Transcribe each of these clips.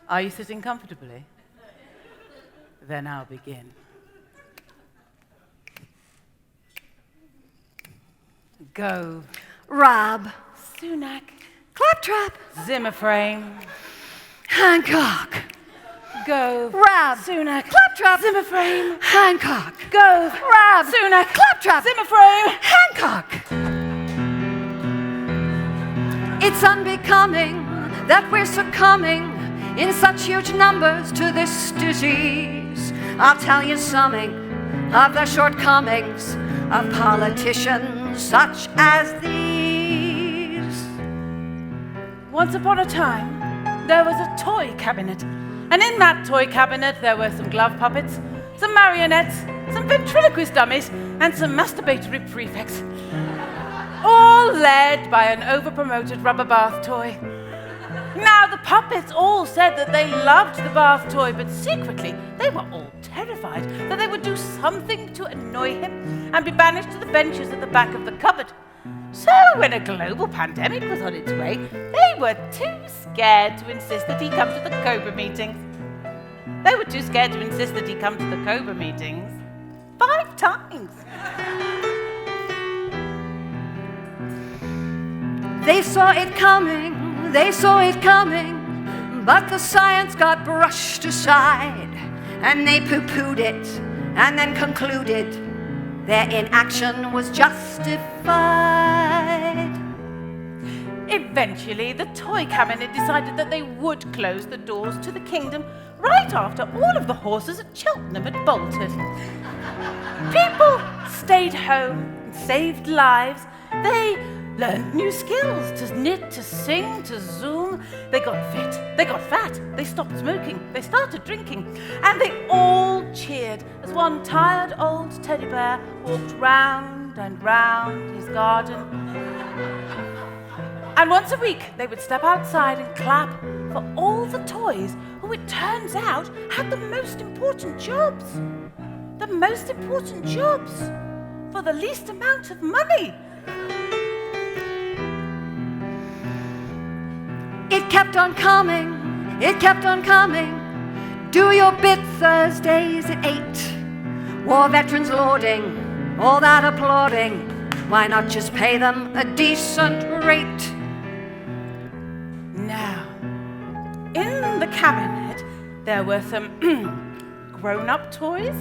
Are you sitting comfortably? Then I'll begin. Gove, Rob, Sunak, Claptrap, Zimmerframe. Hancock, Gove, Rob, Sunak, Claptrap, Zimmerframe. Hancock, Gove, Rob, Sunak, Claptrap, Zimmerframe. Hancock. It's unbecoming that we're succumbing in such huge numbers to this disease. I'll tell you something of the shortcomings of politicians such as these. Once upon a time, there was a toy cabinet. And in that toy cabinet, there were some glove puppets, some marionettes, some ventriloquist dummies, and some masturbatory prefects. All led by an over-promoted rubber bath toy. Now, the puppets all said that they loved the bath toy, but secretly, they were all terrified that they would do something to annoy him and be banished to the benches at the back of the cupboard. So, when a global pandemic was on its way, they were too scared to insist that he come to the Cobra meetings. They were too scared to insist that he come to the Cobra meetings 5 times. They saw it coming, but the science got brushed aside, and they poo-pooed it, and then concluded their inaction was justified. Eventually, the toy cabinet decided that they would close the doors to the kingdom right after all of the horses at Cheltenham had bolted. People stayed home and saved lives. They learned new skills, to knit, to sing, to zoom. They got fit, they got fat, they stopped smoking, they started drinking, and they all cheered as one tired old teddy bear walked round and round his garden. And once a week, they would step outside and clap for all the toys who, it turns out, had the most important jobs. The most important jobs for the least amount of money. It kept on coming, it kept on coming. Do your bit Thursdays at 8. War veterans lauding, all that applauding. Why not just pay them a decent rate? Now, in the cabinet, there were some grown-up toys.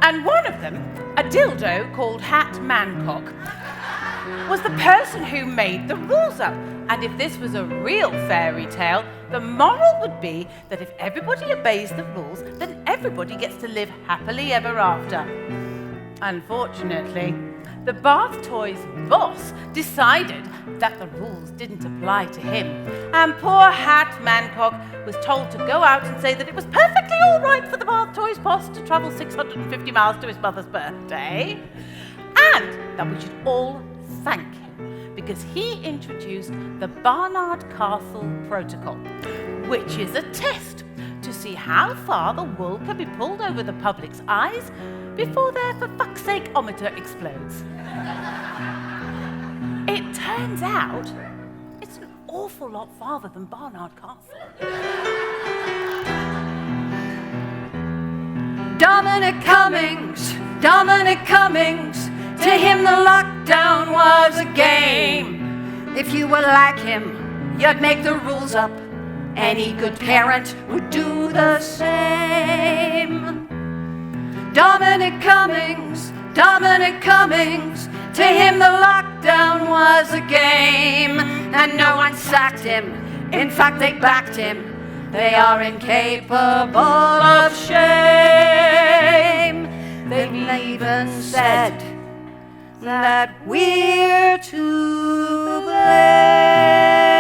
And one of them, a dildo called Hat Mancock, was the person who made the rules up. And if this was a real fairy tale, the moral would be that if everybody obeys the rules, then everybody gets to live happily ever after. Unfortunately, the bath toy's boss decided that the rules didn't apply to him. And poor Hat Mancock was told to go out and say that it was perfectly all right for the bath toy's boss to travel 650 miles to his mother's birthday, and that we should all thank him because he introduced the Barnard Castle Protocol, which is a test to see how far the wool can be pulled over the public's eyes before their for fuck's sake-ometer explodes. It turns out it's an awful lot farther than Barnard Castle. Dominic Cummings, to him the lockdown was a game. If you were like him, you'd make the rules up. Any good parent would do the same. Dominic Cummings, to him the lockdown was a game. And no one sacked him, in fact they backed him. They are incapable of shame. They've even said that we're to blame.